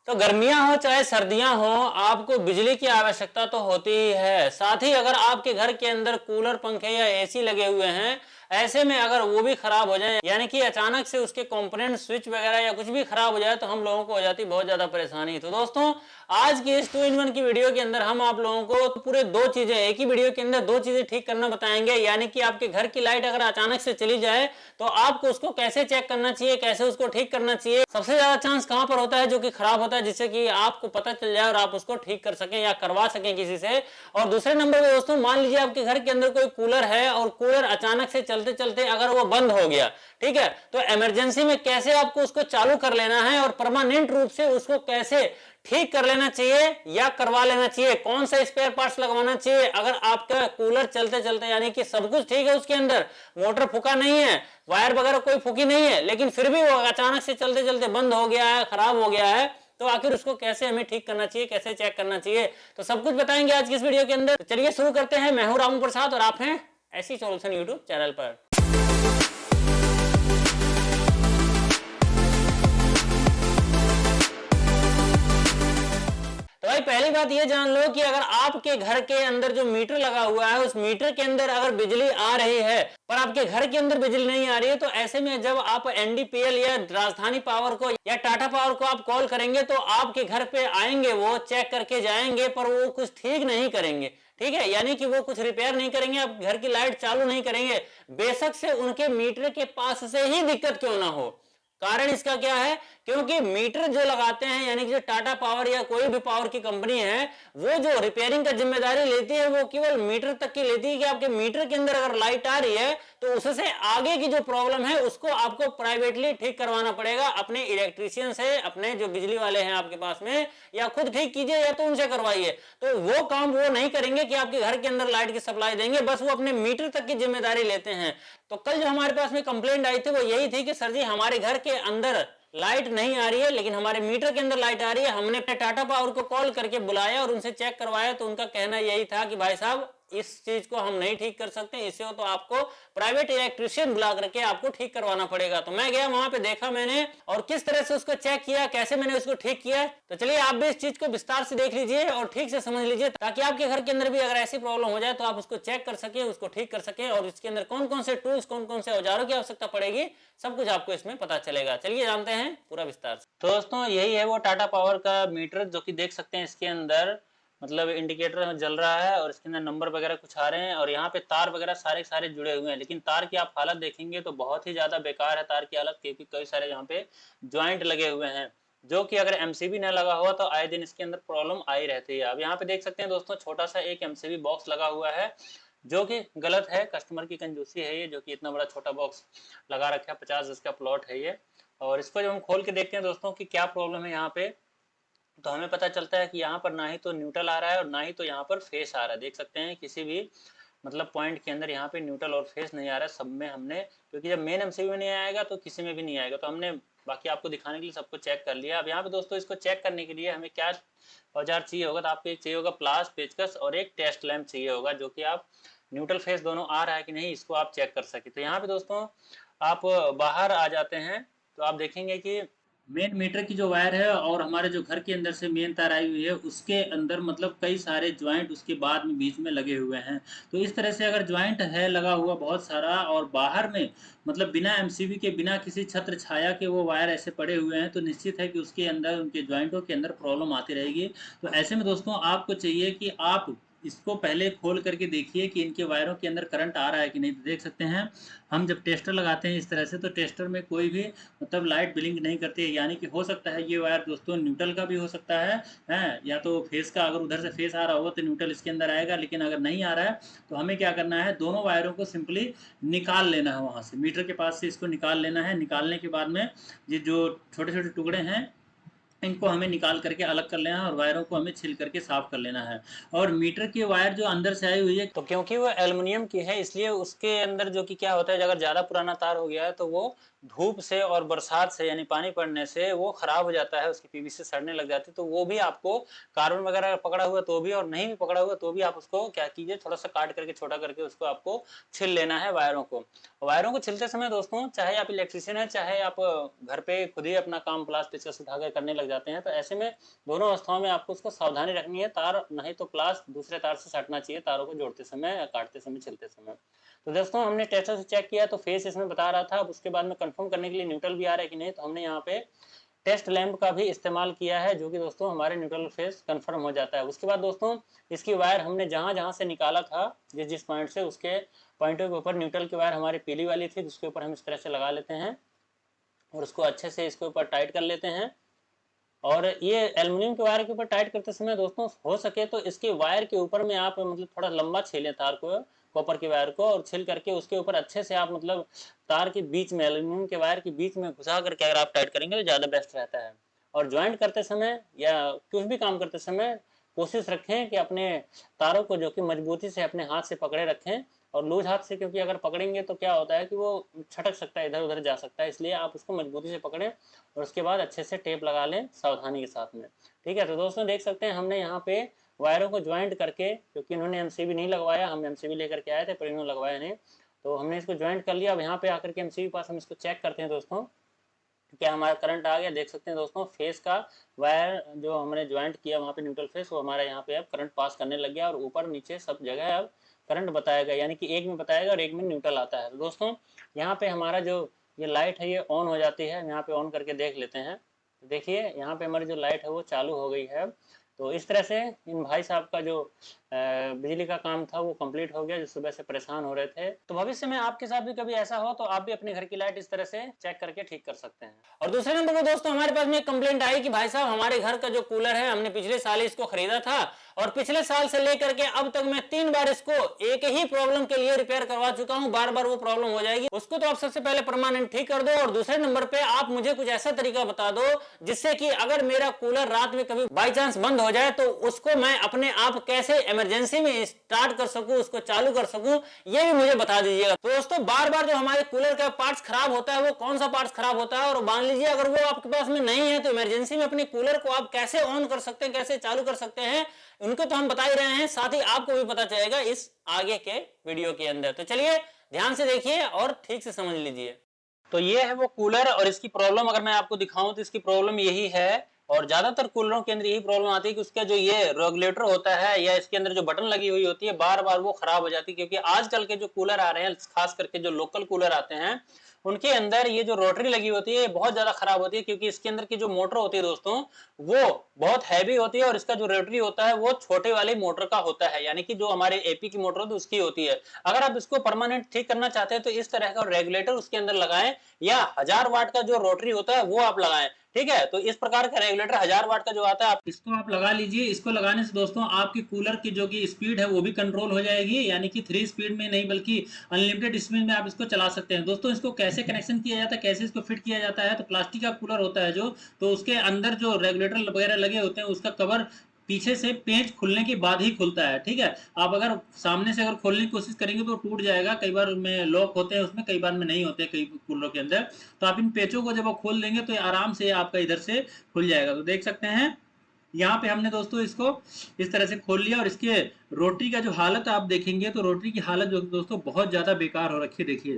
तो गर्मियां हो चाहे सर्दियां हो, आपको बिजली की आवश्यकता तो होती ही है। साथ ही अगर आपके घर के अंदर कूलर, पंखे या एसी लगे हुए हैं, ऐसे में अगर वो भी खराब हो जाए, यानी कि अचानक से उसके कंपोनेंट स्विच वगैरह या कुछ भी खराब हो जाए, तो हम लोगों को हो जाती बहुत ज्यादा परेशानी। तो दोस्तों, आज की इस 2 in 1 की वीडियो के अंदर हम आप लोगों को पूरे दो चीजें, एक ही वीडियो के अंदर दो चीजें ठीक करना बताएंगे। यानी कि आपके घर की लाइट अगर अचानक से चली जाए तो आपको उसको कैसे चेक करना चाहिए, कैसे उसको ठीक करना चाहिए, सबसे ज्यादा चांस कहां पर होता है जो कि खराब होता है, जिससे कि आपको पता चल जाए और आप उसको ठीक कर सकें या करवा सकें किसी से। और दूसरे नंबर पे दोस्तों, मान लीजिए आपके घर के अंदर कोई कूलर है और कूलर अचानक से चलते चलते अगर वो बंद हो गया, ठीक है, तो इमरजेंसी में कैसे आपको उसको चालू कर लेना है और परमानेंट रूप से उसको कैसे ठीक कर लेना चाहिए या करवा लेना चाहिए, कौन सा स्पेयर पार्ट्स लगवाना चाहिए। अगर आपका कूलर चलते चलते यानी कि सब कुछ ठीक है, उसके अंदर मोटर फूका नहीं है, वायर वगैरह कोई फूकी नहीं है, लेकिन फिर भी वो अचानक से चलते चलते बंद हो गया है, खराब हो गया है, तो आखिर उसको कैसे हमें ठीक करना चाहिए, कैसे चेक करना चाहिए, तो सब कुछ बताएंगे आज की इस वीडियो के अंदर। तो चलिए शुरू करते हैं। मैं हूं रामू प्रसाद और आप हैं ऐसी सॉल्यूशन यूट्यूब चैनल पर। तो भाई, पहली बात ये जान लो कि अगर आपके घर के अंदर जो मीटर लगा हुआ है, उस मीटर के अंदर अगर बिजली आ रही है पर आपके घर के अंदर बिजली नहीं आ रही है, तो ऐसे में जब आप एनडीपीएल या राजधानी पावर को या टाटा पावर को आप कॉल करेंगे, तो आपके घर पे आएंगे, वो चेक करके जाएंगे, पर वो कुछ ठीक नहीं करेंगे। ठीक है, यानी कि वो कुछ रिपेयर नहीं करेंगे, आप घर की लाइट चालू नहीं करेंगे, बेशक से उनके मीटर के पास से ही दिक्कत क्यों ना हो। कारण इसका क्या है, क्योंकि मीटर जो लगाते हैं, यानी कि जो टाटा पावर या कोई भी पावर की कंपनी है, वो जो रिपेयरिंग का जिम्मेदारी लेती है, वो केवल मीटर तक की लेती है कि आपके मीटर के अंदर अगर लाइट आ रही है तो उससे आगे की जो प्रॉब्लम है उसको आपको प्राइवेटली ठीक करवाना पड़ेगा, अपने इलेक्ट्रीशियन से, अपने जो बिजली वाले हैं आपके पास में, या खुद ठीक कीजिए या तो उनसे करवाइए। तो वो काम वो नहीं करेंगे कि आपके घर के अंदर लाइट की सप्लाई देंगे, बस वो अपने मीटर तक की जिम्मेदारी लेते हैं। तो कल जो हमारे पास में कंप्लेंट आई थी वो यही थी कि सर जी, हमारे घर के अंदर लाइट नहीं आ रही है लेकिन हमारे मीटर के अंदर लाइट आ रही है। हमने अपने टाटा पावर को कॉल करके बुलाया और उनसे चेक करवाया, तो उनका कहना यही था कि भाई साहब, इस चीज को हम नहीं ठीक कर सकते, इससे तो आपको प्राइवेट इलेक्ट्रिशियन बुला करके आपको ठीक करवाना पड़ेगा। तो मैं गया वहां पे, देखा मैंने और किस तरह से उसको चेक किया, कैसे मैंने उसको ठीक किया। तो चलिए आप भी इस चीज को विस्तार से देख लीजिए और ठीक से समझ लीजिए, ताकि आपके घर के अंदर भी अगर ऐसी प्रॉब्लम हो जाए तो आप उसको चेक कर सके, उसको ठीक कर सके, और इसके अंदर कौन कौन से टूल्स, कौन कौन से औजारों की आवश्यकता पड़ेगी, सब कुछ आपको इसमें पता चलेगा। चलिए जानते हैं पूरा विस्तार से। तो दोस्तों, यही है वो टाटा पावर का मीटर, जो कि देख सकते हैं इसके अंदर मतलब इंडिकेटर जल रहा है और इसके अंदर नंबर वगैरह कुछ आ रहे हैं, और यहाँ पे तार वगैरह सारे के सारे जुड़े हुए हैं। लेकिन तार की आप हालत देखेंगे तो बहुत ही ज्यादा बेकार है तार की हालत, क्योंकि कई सारे यहाँ पे ज्वाइंट लगे हुए हैं, जो कि अगर एमसीबी न लगा हुआ तो आए दिन इसके अंदर प्रॉब्लम आई रहती है। अब यहाँ पे देख सकते हैं दोस्तों, छोटा सा एक एमसीबी बॉक्स लगा हुआ है, जो कि गलत है, कस्टमर की कंजूसी है ये, जो कि इतना बड़ा छोटा बॉक्स लगा रखा है। 50 का प्लॉट है ये। और इसको जब हम खोल के देखते हैं दोस्तों कि क्या प्रॉब्लम है यहाँ पे, तो हमें पता चलता है कि यहाँ पर ना ही तो न्यूट्रल आ रहा है और ना ही तो यहाँ पर फेस आ रहा है। देख सकते हैं किसी भी मतलब पॉइंट के अंदर यहाँ पे न्यूट्रल और फेस नहीं आ रहा है सब में। हमने, क्योंकि जब मेन एमसीबी में नहीं आएगा तो किसी में भी नहीं आएगा, तो हमने बाकी आपको दिखाने के लिए सबको चेक कर लिया। अब यहाँ पे दोस्तों, इसको चेक करने के लिए हमें क्या औजार चाहिए होगा, तो आपको एक चाहिए होगा प्लास, पेचकस और एक टेस्ट लैंप चाहिए होगा, जो कि आप न्यूट्रल फेस दोनों आ रहा है कि नहीं इसको आप चेक कर सके। तो यहाँ पे दोस्तों, आप बाहर आ जाते हैं तो आप देखेंगे कि मेन मीटर की जो वायर है और हमारे जो घर के अंदर से मेन तार आई हुई है, उसके अंदर मतलब कई सारे ज्वाइंट उसके बाद में बीच में लगे हुए हैं। तो इस तरह से अगर ज्वाइंट है लगा हुआ बहुत सारा और बाहर में मतलब बिना एमसीबी के, बिना किसी छत्र छाया के वो वायर ऐसे पड़े हुए हैं, तो निश्चित है कि उसके अंदर, उनके ज्वाइंटों के अंदर प्रॉब्लम आती रहेगी। तो ऐसे में दोस्तों, आपको चाहिए कि आप इसको पहले खोल करके देखिए कि इनके वायरों के अंदर करंट आ रहा है कि नहीं। तो देख सकते हैं, हम जब टेस्टर लगाते हैं इस तरह से, तो टेस्टर में कोई भी मतलब लाइट ब्लिंक नहीं करती है, यानी कि हो सकता है ये वायर दोस्तों न्यूट्रल का भी हो सकता है या तो फेस का। अगर उधर से फेस आ रहा होगा तो न्यूट्रल इसके अंदर आएगा, लेकिन अगर नहीं आ रहा है तो हमें क्या करना है, दोनों वायरों को सिंपली निकाल लेना है, वहां से मीटर के पास से इसको निकाल लेना है। निकालने के बाद में ये जो छोटे छोटे टुकड़े हैं, इनको हमें निकाल करके अलग कर लेना है और वायरों को हमें छिल करके साफ कर लेना है। और मीटर की वायर जो अंदर से आई हुई है, तो क्योंकि वो एल्युमिनियम की है, इसलिए उसके अंदर जो कि क्या होता है, अगर ज्यादा पुराना तार हो गया है तो वो धूप से और बरसात से यानी पानी पड़ने से वो खराब हो जाता है, उसकी पीवीसी सड़ने लग जाती है। तो वो भी आपको कार्बन वगैरह पकड़ा हुआ तो भी, और नहीं भी पकड़ा हुआ तो भी, आप उसको क्या कीजिए, थोड़ा सा काट करके, छोटा करके उसको आपको छिल लेना है वायरों को। वायरों को छिलते समय दोस्तों, चाहे आप इलेक्ट्रिशियन है, चाहे आप घर पे खुद ही अपना काम प्लास पेचकस उठाकर करने लग जाते हैं। तो ऐसे में दोनों अवस्थाओं में आपको उसको सावधानी रखनी है, तार नहीं तो प्लास दूसरे तार से सटना चाहिए तारों को जोड़ते समय या काटते समय, छिलते समय। तो दोस्तों हमने टेस्टर से चेक किया तो फेस इसमें बता रहा था। अब उसके बाद में कंफर्म करने के लिए न्यूट्रल भी आ रहा है कि नहीं, तो हमने यहाँ पे टेस्ट लैंप का भी इस्तेमाल किया है, जो कि दोस्तों हमारे न्यूट्रल फेस कंफर्म हो जाता है। उसके बाद दोस्तों इसकी वायर हमने जहां जहां से निकाला था, जिस जिस पॉइंट से, उसके पॉइंटों के ऊपर न्यूट्रल की वायर हमारी पीली वाली थी, जिसके ऊपर हम इस तरह से लगा लेते हैं और उसको अच्छे से इसके ऊपर टाइट कर लेते हैं। और ये एल्युमिनियम के वायर के ऊपर टाइट करते समय दोस्तों हो सके तो इसके वायर के ऊपर में आप मतलब थोड़ा लंबा छीलें तार को, कॉपर के वायर को, और छिल करके उसके ऊपर अच्छे से आप मतलब तार के बीच में, एल्युमिनियम के वायर के बीच में घुसा करके अगर आप टाइट करेंगे तो ज़्यादा बेस्ट रहता है। और ज्वाइंट करते समय या कुछ भी काम करते समय कोशिश रखें कि अपने तारों को जो कि मजबूती से अपने हाथ से पकड़े रखें, और लूज हाथ से, क्योंकि अगर पकड़ेंगे तो क्या होता है कि वो छटक सकता है, इधर उधर जा सकता है, इसलिए आप उसको मजबूती से पकड़ें और उसके बाद अच्छे से टेप लगा लें सावधानी के साथ में। ठीक है, तो दोस्तों देख सकते हैं हमने यहाँ पे वायरों को ज्वाइंट करके, क्योंकि इन्होंने एमसीबी नहीं लगवाया, हम एमसीबी लेकर के आए थे पर इन्होंने लगवाया नहीं, तो हमने इसको ज्वाइंट कर लिया। अब यहाँ पे आकर के एमसीबी पास हम इसको चेक करते हैं दोस्तों, क्या हमारा करंट आ गया। देख सकते हैं दोस्तों फेस का वायर जो हमने ज्वाइंट किया वहाँ पे न्यूट्रल फेस, वो हमारा यहाँ पे अब करंट पास करने लग गया और ऊपर नीचे सब जगह अब करंट बताएगा, यानी कि एक में बताएगा और एक में न्यूट्रल आता है। तो दोस्तों यहाँ पे हमारा जो ये लाइट है ये ऑन हो जाती है, यहाँ पे ऑन करके देख लेते हैं। तो देखिए यहाँ पे हमारी जो लाइट है वो चालू हो गई है। तो इस तरह से इन भाई साहब का जो बिजली का काम था वो कंप्लीट हो गया, जो सुबह से परेशान हो रहे थे। तो भविष्य में आपके साथ भी कभी ऐसा हो तो आप भी अपने घर की लाइट इस तरह से चेक करके ठीक कर सकते हैं। और दूसरे नंबर पर दोस्तों हमारे पास में एक कंप्लेंट आई कि भाई साहब हमारे घर का जो कूलर है हमने पिछले साल इसको खरीदा था और पिछले साल से लेकर के अब तक मैं 3 बार इसको एक ही प्रॉब्लम के लिए रिपेयर करवा चुका हूं, बार बार वो प्रॉब्लम हो जाएगी, उसको तो आप सबसे पहले परमानेंट ठीक कर दो। और दूसरे नंबर पे आप मुझे कुछ ऐसा तरीका बता दो जिससे कि अगर मेरा कूलर रात में कभी बाई चांस बंद हो जाए तो उसको मैं अपने आप कैसे इमरजेंसी में स्टार्ट कर सकूं, उसको चालू कर सकूं, ये भी मुझे बता दीजिएगा। तो दोस्तों बार बार जो हमारे कूलर का पार्ट्स खराब होता है वो कौन सा पार्ट्स खराब होता है, और मान लीजिए अगर वो आपके पास में नहीं है तो इमरजेंसी में अपने कूलर को आप कैसे ऑन कर सकते हैं, कैसे चालू कर सकते हैं, उनको तो हम बता ही रहे हैं, साथ ही आपको भी पता चलेगा इस आगे के वीडियो के अंदर। तो चलिए ध्यान से देखिए और ठीक से समझ लीजिए। तो ये है वो कूलर और इसकी प्रॉब्लम अगर मैं आपको दिखाऊं तो इसकी प्रॉब्लम यही है, और ज्यादातर कूलरों के अंदर यही प्रॉब्लम आती है कि उसका जो ये रेगुलेटर होता है या इसके अंदर जो बटन लगी हुई होती है बार बार वो खराब हो जाती है। क्योंकि आजकल के जो कूलर आ रहे हैं, खास करके जो लोकल कूलर आते हैं, उनके अंदर ये जो रोटरी लगी होती है बहुत ज्यादा खराब होती है, क्योंकि इसके अंदर की जो मोटर होती है दोस्तों वो बहुत हैवी होती है और इसका जो रोटरी होता है वो छोटे वाले मोटर का होता है, यानी कि जो हमारे एपी की मोटर होती है उसकी होती है। अगर आप इसको परमानेंट ठीक करना चाहते हैं तो इस तरह का रेगुलेटर उसके अंदर लगाएं, या 1000 वाट का जो रोटरी होता है वो आप लगाएं। ठीक है, तो इस प्रकार का रेगुलेटर 1000 वाट का जो आता है आप इसको आप लगा लीजिए। इसको लगाने से दोस्तों आपके कूलर की जो कि स्पीड है वो भी कंट्रोल हो जाएगी, यानी कि 3 स्पीड में नहीं बल्कि अनलिमिटेड स्पीड में आप इसको चला सकते हैं। दोस्तों इसको कैसे कनेक्शन किया जाता है, कैसे इसको फिट किया जाता है, तो प्लास्टिक का कूलर होता है जो, तो उसके अंदर जो रेगुलेटर वगैरह लगे होते हैं उसका कवर पीछे से पेंच खुलने के बाद ही खुलता है। ठीक है, आप अगर सामने से अगर खोलने की कोशिश करेंगे तो टूट जाएगा, कई बार में लॉक होते हैं उसमें, कई बार में नहीं होते कई कूलरों के अंदर। तो आप इन पेचों को जब आप खोल देंगे तो आराम से आपका इधर से खुल जाएगा। तो देख सकते हैं यहाँ पे हमने दोस्तों इसको इस तरह से खोल लिया, और इसके रोटरी का जो हालत आप देखेंगे तो रोटरी की हालत जो दोस्तों बहुत ज्यादा बेकार हो रखी है। देखिए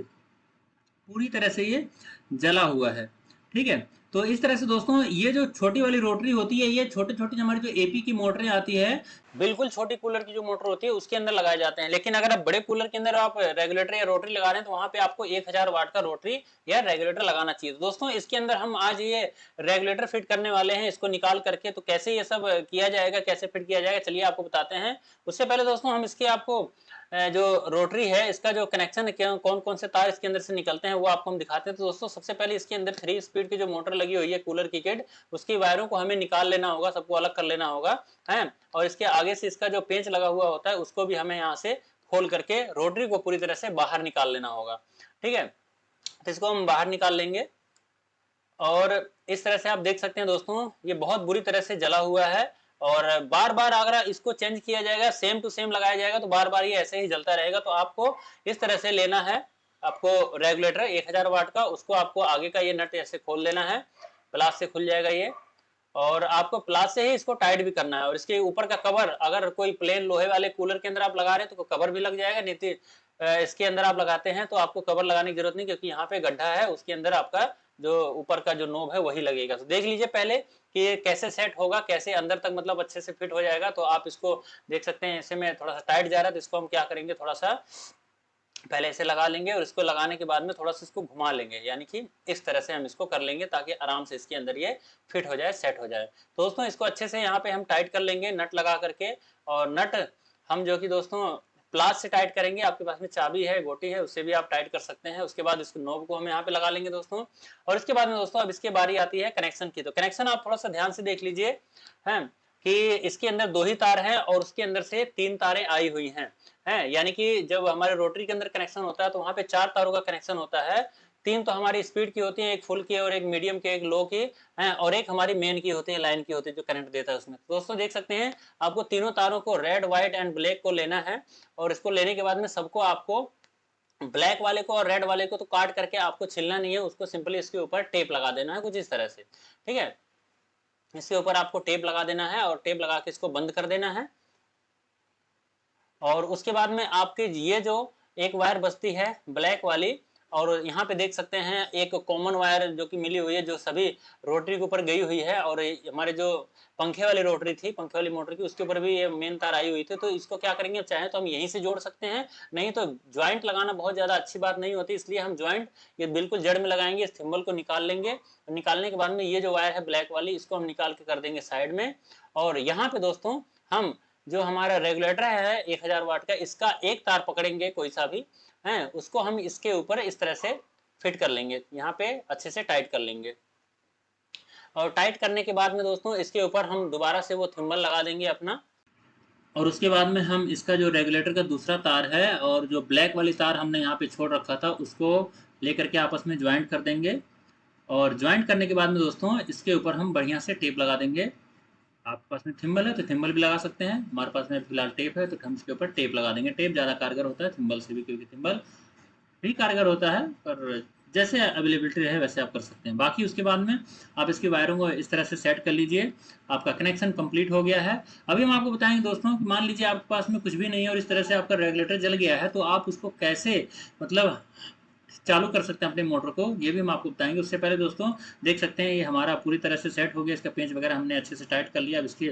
पूरी तरह से ये जला हुआ है। ठीक है, तो इस तरह से दोस्तों ये जो छोटी वाली रोटरी होती है ये छोटे छोटे हमारी जो एपी की मोटरें आती है, बिल्कुल छोटी कूलर की जो मोटर होती है उसके अंदर लगाए जाते हैं। लेकिन अगर आप बड़े कूलर के अंदर आप रेगुलेटर या रोटरी लगा रहे हैं तो वहां पे आपको 1000 वाट का रोटरी या रेगुलेटर लगाना चाहिए। तो दोस्तों इसके अंदर हम आज ये रेगुलेटर फिट करने वाले हैं, इसको निकाल करके तो कैसे ये सब किया जाएगा, कैसे फिट किया जाएगा, चलिए आपको बताते हैं। उससे पहले दोस्तों हम इसके आपको जो रोटरी है इसका जो कनेक्शन कौन कौन से तार इसके अंदर से निकलते हैं वो आपको हम दिखाते हैं। तो दोस्तों सबसे पहले इसके अंदर 3 स्पीड की जो मोटर लगी हुई है कूलर की किट, उसकी वायरों को हमें निकाल लेना होगा, सबको अलग कर लेना होगा है। और इसके आगे से इसका जो पेंच लगा हुआ होता है उसको भी हमें यहाँ से खोल करके रोटरी को पूरी तरह से बाहर निकाल लेना होगा। ठीक है, तो इसको हम बाहर निकाल लेंगे, और इस तरह से आप देख सकते हैं दोस्तों ये बहुत बुरी तरह से जला हुआ है, और बार बार अगर इसको चेंज किया जाएगा, सेम टू सेम लगाया जाएगा तो बार बार ये ऐसे ही जलता रहेगा। तो आपको इस तरह से लेना है, आपको रेगुलेटर 1000 वाट का, उसको आपको आगे का ये नट ऐसे खोल लेना है, प्लास से खुल जाएगा ये, और आपको प्लास से ही इसको टाइट भी करना है। और इसके ऊपर का कवर अगर कोई प्लेन लोहे वाले कूलर के अंदर आप लगा रहे हैं तो कवर भी लग जाएगा, नहीं इसके अंदर आप लगाते हैं तो आपको कवर लगाने की जरूरत नहीं, क्योंकि यहाँ पे गड्ढा है उसके अंदर आपका जो ऊपर का जो नोब है वही लगेगा। तो देख लीजिए पहले कि ये कैसे सेट होगा, कैसे अंदर तक मतलब अच्छे से फिट हो जाएगा। तो आप इसको देख सकते हैं, ऐसे में थोड़ा सा टाइट जा रहा है, तो इसको हम क्या करेंगे, थोड़ा सा पहले ऐसे लगा लेंगे और इसको लगाने के बाद में थोड़ा सा इसको घुमा लेंगे, यानी कि इस तरह से हम इसको कर लेंगे ताकि आराम से इसके अंदर ये फिट हो जाए, सेट हो जाए। तो दोस्तों इसको अच्छे से यहाँ पे हम टाइट कर लेंगे नट लगा करके। और नट हम जो कि दोस्तों प्लास से टाइट करेंगे, आपके पास में चाबी है, गोटी है, उससे भी आप टाइट कर सकते हैं। उसके बाद इसको नोब को हम यहाँ पे लगा लेंगे दोस्तों। और इसके बाद में दोस्तों अब इसके बारी आती है कनेक्शन की। तो कनेक्शन आप थोड़ा सा ध्यान से देख लीजिए है कि इसके अंदर 2 ही तार हैं और उसके अंदर से 3 तारें आई हुई हैं, यानी कि जब हमारे रोटरी के अंदर कनेक्शन होता है तो वहां पे 4 तारों का कनेक्शन होता है। 3 तो हमारी स्पीड की होती है, एक फुल की और एक मीडियम की, एक लो की है, और एक हमारी मेन की होती है, लाइन की होती है जो करंट देता है उसमें। तो दोस्तों देख सकते हैं आपको तीनों तारों को रेड, व्हाइट एंड ब्लैक को लेना है। और इसको लेने के बाद में सबको आपको ब्लैक वाले को और रेड वाले को तो काट करके आपको छिलना नहीं है, उसको सिंपली इसके ऊपर टेप लगा देना है कुछ इस तरह से, ठीक है। इसके ऊपर आपको टेप लगा देना है और टेप लगा के इसको बंद कर देना है। और उसके बाद में आपके ये जो एक वायर बचती है ब्लैक वाली, और यहाँ पे देख सकते हैं एक कॉमन वायर जो कि मिली हुई है, जो सभी रोटरी के ऊपर गई हुई है। और हमारे जो पंखे वाली रोटरी थी, पंखे वाली मोटर की, उसके ऊपर भी ये मेन तार आई हुई थी। तो इसको क्या करेंगे, चाहे तो हम यहीं से जोड़ सकते हैं, नहीं तो ज्वाइंट लगाना बहुत ज्यादा अच्छी बात नहीं होती, इसलिए हम ज्वाइंट ये बिल्कुल जड़ में लगाएंगे। इस थिम्बल को निकाल लेंगे और निकालने के बाद में ये जो वायर है ब्लैक वाली, इसको हम निकाल के कर देंगे साइड में। और यहाँ पे दोस्तों हम जो हमारा रेगुलेटर है 1000 वाट का, इसका एक तार पकड़ेंगे कोई सा भी है, उसको हम इसके ऊपर इस तरह से फिट कर लेंगे, यहाँ पे अच्छे से टाइट कर लेंगे। और टाइट करने के बाद में दोस्तों इसके ऊपर हम दोबारा से वो थिम्बल लगा देंगे अपना। और उसके बाद में हम इसका जो रेगुलेटर का दूसरा तार है और जो ब्लैक वाली तार हमने यहाँ पे छोड़ रखा था, उसको लेकर के आपस में ज्वाइंट कर देंगे। और ज्वाइंट करने के बाद में दोस्तों इसके ऊपर हम बढ़िया से टेप लगा देंगे। आपके पास में थिम्बल है तो थिम्बल भी लगा सकते हैं, हमारे पास में फिलहाल टेप है तो हम इसके ऊपर टेप लगा देंगे। टेप ज़्यादा कारगर होता है थिम्बल से भी, क्योंकि थिम्बल भी कारगर होता है, पर जैसे अवेलेबिलिटी रहे वैसे आप कर सकते हैं। बाकी उसके बाद में आप इसकी वायरों को इस तरह से सेट कर लीजिए, आपका कनेक्शन कंप्लीट हो गया है। अभी हम आपको बताएंगे दोस्तों कि मान लीजिए आपके पास में कुछ भी नहीं है और इस तरह से आपका रेगुलेटर जल गया है, तो आप उसको कैसे मतलब चालू कर सकते हैं अपने मोटर को, ये भी हम आपको बताएंगे। उससे पहले दोस्तों देख सकते हैं ये हमारा पूरी तरह से सेट हो गया, इसका पेंच वगैरह हमने अच्छे से टाइट कर लिया। अब इसके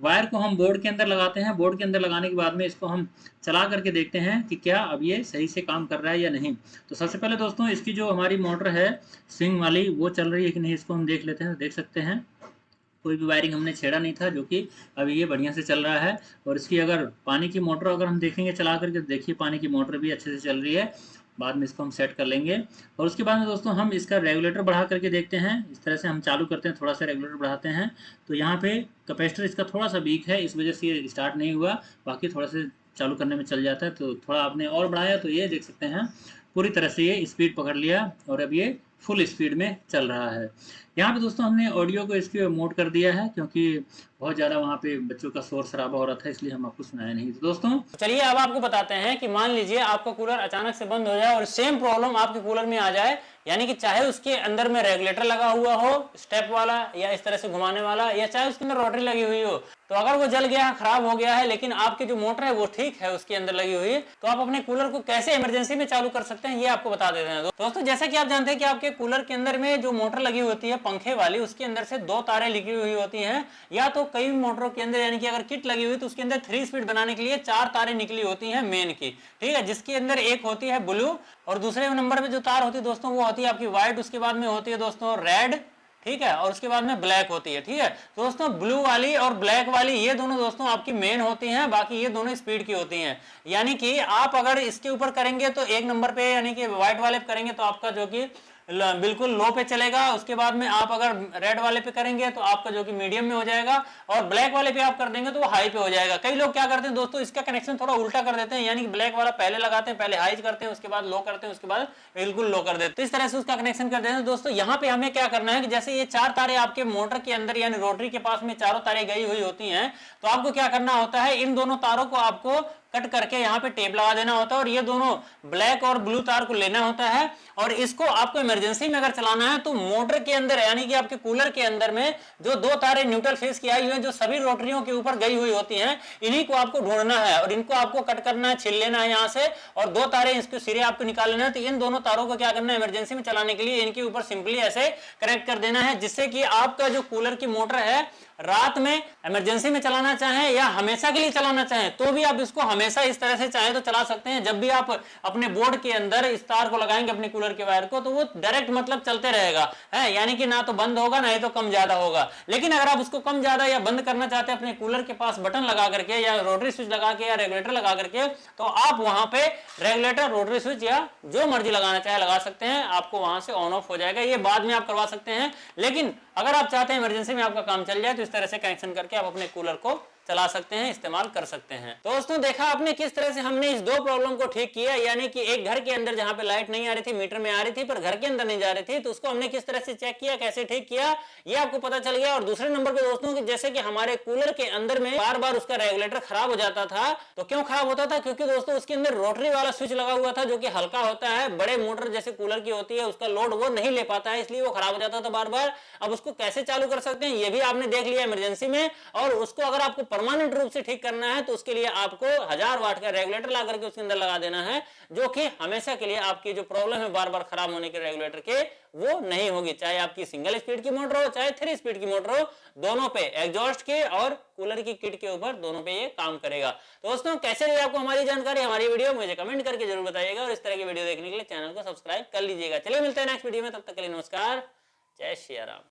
वायर को हम बोर्ड के अंदर लगाते हैं। बोर्ड के अंदर लगाने के बाद में इसको हम चला करके देखते हैं कि क्या अब ये सही से काम कर रहा है या नहीं। तो सबसे पहले दोस्तों इसकी जो हमारी मोटर है स्विंग वाली, वो चल रही है कि नहीं, इसको हम देख लेते हैं। देख सकते हैं कोई भी वायरिंग हमने छेड़ा नहीं था, जो कि अभी ये बढ़िया से चल रहा है। और इसकी अगर पानी की मोटर अगर हम देखेंगे चला करके, देखिए पानी की मोटर भी अच्छे से चल रही है। बाद में इसको हम सेट कर लेंगे। और उसके बाद में दोस्तों हम इसका रेगुलेटर बढ़ा करके देखते हैं। इस तरह से हम चालू करते हैं, थोड़ा सा रेगुलेटर बढ़ाते हैं तो यहाँ पे कैपेसिटर इसका थोड़ा सा वीक है, इस वजह से ये स्टार्ट नहीं हुआ। बाकी थोड़ा से चालू करने में चल जाता है। तो थोड़ा आपने और बढ़ाया तो ये देख सकते हैं पूरी तरह से ये स्पीड पकड़ लिया और अब ये फुल स्पीड में चल रहा है। यहाँ पे दोस्तों हमने ऑडियो को इसके मोड कर दिया है, क्योंकि बहुत ज़्यादा वहाँ पे बच्चों का शोर शराबा हो रहा था, इसलिए हम आपको सुनाया नहीं। तो दोस्तों चलिए अब आपको बताते हैं कि मान लीजिए आपका कूलर अचानक से बंद हो जाए और सेम प्रॉब्लम आपके कूलर में आ जाए, यानी कि चाहे उसके अंदर में रेगुलेटर लगा हुआ हो स्टेप वाला या इस तरह से घुमाने वाला, या चाहे उसके अंदर रोटरी लगी हुई हो, तो अगर वो जल गया, खराब हो गया है, लेकिन आपकी जो मोटर है वो ठीक है, उसके अंदर लगी हुई है, तो आप अपने कूलर को कैसे इमरजेंसी में चालू कर सकते हैं ये आपको बता देते हैं। दोस्तों जैसा कि आप जानते हैं कि आपके कूलर के अंदर में जो मोटर लगी होती है पंखे वाली, उसके अंदर से 2 तारें लगी हुई होती हैं, या तो कई मोटरों के अंदर यानी कि अगर किट लगी हुई तो उसके अंदर 3 स्पीड बनाने के लिए 4 तारें निकली होती हैं मेन की, ठीक है, जिसके अंदर एक होती है ब्लू और दूसरे नंबर पे जो तार होती है दोस्तों वो होती है आपकी व्हाइट, उसके बाद में होती है दोस्तों रेड, ठीक है, और उसके बाद में ब्लैक होती है, ठीक है। तो दोस्तों ब्लू वाली और ब्लैक वाली ये दोनों दोस्तों आपकी मेन होती हैं, बाकी ये दोनों स्पीड की होती हैं। यानी कि आप अगर इसके ऊपर करेंगे तो 1 नंबर पे यानी कि व्हाइट वाले पे करेंगे तो आपका जो कि बिल्कुल लो पे चलेगा। उसके बाद में आप अगर रेड वाले पे करेंगे तो आपका जो कि मीडियम में हो जाएगा, और ब्लैक वाले पे आप कर देंगे तो वो हाई पे हो जाएगा। कई लोग क्या करते हैं दोस्तों, इसका कनेक्शन थोड़ा उल्टा कर देते हैं, यानी कि ब्लैक वाला पहले लगाते हैं, पहले हाई करते हैं, उसके बाद लो करते हैं, उसके बाद बिल्कुल लो कर देते हैं, तो इस तरह से उसका कनेक्शन कर देते हैं। दोस्तों यहाँ पे हमें क्या करना है कि जैसे ये 4 तारे आपके मोटर के अंदर यानी रोटरी के पास में चारों तारें गई हुई होती हैं, तो आपको क्या करना होता है, इन दोनों तारों को आपको कट करके यहाँ पे टेप लगा देना होता है और ये दोनों ब्लैक और ब्लू तार को लेना होता है और इसको आपको इमरजेंसी में अगर चलाना है तो मोटर के अंदर यानी कि आपके कूलर के अंदर में जो दो तारें न्यूट्रल फेस की आई हुई है जो सभी रोटरियों के ऊपर गई हुई होती हैं, इन्हीं को आपको ढूंढना है और इनको आपको कट करना है, छील लेना है यहाँ से और दो तारें इसके सिरे आपको निकाल लेना है। तो इन दोनों तारों को क्या करना है, इमरजेंसी में चलाने के लिए इनके ऊपर सिंपली ऐसे कनेक्ट कर देना है, जिससे कि आपका जो कूलर की मोटर है रात में इमरजेंसी में चलाना चाहें या हमेशा के लिए चलाना चाहें तो भी आप इसको हमेशा इस तरह से चाहे तो चला सकते हैं। जब भी आप अपने बोर्ड के अंदर इस तार को लगाएंगे अपने कूलर के वायर को तो वो डायरेक्ट मतलब चलते रहेगा है, यानी कि ना तो बंद होगा ना ही तो कम ज्यादा होगा। लेकिन अगर आप उसको कम ज्यादा या बंद करना चाहते हैं अपने कूलर के पास बटन लगा करके या रोटरी स्विच लगा के या रेगुलेटर लगा करके, तो आप वहां पे रेगुलेटर, रोटरी स्विच या जो मर्जी लगाना चाहे लगा सकते हैं, आपको वहां से ऑन ऑफ हो जाएगा। ये बाद में आप करवा सकते हैं, लेकिन अगर आप चाहते हैं इमरजेंसी में आपका काम चल जाए तो इस तरह से कनेक्शन करके आप अपने कूलर को चला सकते हैं, इस्तेमाल कर सकते हैं। तो दोस्तों देखा आपने किस तरह से हमने इस दो प्रॉब्लम को ठीक किया, यानी कि एक घर के अंदर जहां पे लाइट नहीं आ रही थी, मीटर में आ रही थी पर घर के अंदर नहीं जा रही थी, तो उसको हमने किस तरह से चेक किया, कैसे ठीक किया, ये आपको पता चल गया। और दूसरे नंबर पे दोस्तों कि जैसे कि हमारे कूलर के अंदर में बार बार उसका रेगुलेटर खराब हो जाता था, तो क्यों खराब होता था, क्योंकि दोस्तों उसके अंदर रोटरी वाला स्विच लगा हुआ था जो कि हल्का होता है, बड़े मोटर जैसे कूलर की होती है उसका लोड वो नहीं ले पाता है, इसलिए वो खराब हो जाता था बार बार। अब उसको कैसे चालू कर सकते हैं ये भी आपने देख लिया इमरजेंसी में। और उसको अगर आपको परमानेंट रूप से करना है तो उसके लिए आपको 1000 वाट का रेगुलेटर ला करके उसके अंदर लगा देना है, जो कि हमेशा के लिए आपकी जो प्रॉब्लम है बार बार खराब होने के रेगुलेटर के वो नहीं होगी, चाहे आपकी सिंगल स्पीड की मोटर हो चाहे 3 स्पीड की मोटर हो, दोनों पे एग्जॉस्ट के और कूलर की किट के ऊपर दोनों पे ये काम करेगा। तो दोस्तों कैसे लगी आपको हमारी जानकारी, हमारी वीडियो मुझे कमेंट करके जरूर बताइएगा और इस तरह की वीडियो देखने के लिए चैनल को सब्सक्राइब कर लीजिएगा। चलिए मिलते हैं नेक्स्ट वीडियो में, तब तक के लिए नमस्कार, जय श्री राम।